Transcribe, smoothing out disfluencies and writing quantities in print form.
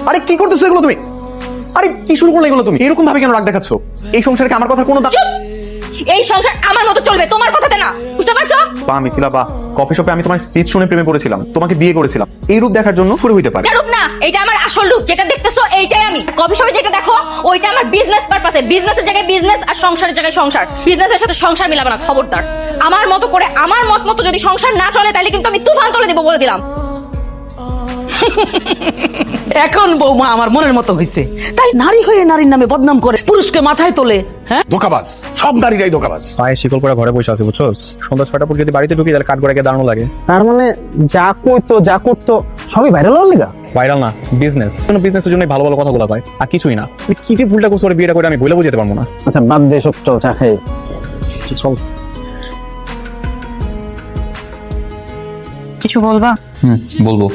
আরে কি করতেছো এগুলো তুমি? আরে কি শুরু করলে এগুলো তুমি? এরকম ভাবে কেন রাগ দেখাচ্ছ? এই সংসারে আমার কথা কোনো এই সংসার আমার মতো চলবে, তোমার কথাতে না, বুঝতে পারছো? বা মিথিলা বা, কফি শপে আমি তোমার স্পিচ শুনে প্রেমে পড়েছিলাম, তোমাকে বিয়ে করেছিলাম। এই রূপ দেখার জন্য করে হইতে পারে। রূপ না, এটা আমার আসল রূপ। যেটা দেখতেছো এইটাই আমি। কফি শপে যেটা দেখো ওইটা আমার বিজনেস পারপাসে। বিজনেসের জায়গায় বিজনেস আর সংসারের জায়গায় সংসার। বিজনেসের সাথে সংসার মিলাবে না, খবরদার। আমার মতো করে আমার মত মতো যদি সংসার না চলে তাহলে কিন্তু আমি তুফান তুলে দেবো, বলে দিলাম। এখন বৌমা আমার মনের মতো হয়েছে, তাই নারী হয়ে নারীর নামে বদনাম করে পুরুষকে মাথায় তোলে। হ্যাঁ, ধোকাবাজ, সব নারীরাই ধোকাবাজ। পায়ে শিকল পরে ঘরে বসে আছে, বুঝছো? সন্ধ্যা 6টার পর যদি বাড়িতে ঢুকি তাহলে কাঠ গড়াকে দাঁড়ানো লাগে। তার মানে যা কইতো যা করতো সবই ভাইরাল হওয়ার লেগা? ভাইরাল না, বিজনেস। বিজনেসের জন্য ভালো ভালো কথাগুলো কয়, আর কিছুই না। কি যে ভুলটা করছো, ওর বিয়েটা করে আমি বলে বুঝাতে পারবো না। আচ্ছা বাদ দে সব, চল চা খাই। চল। কিছু বলবা? বলবো।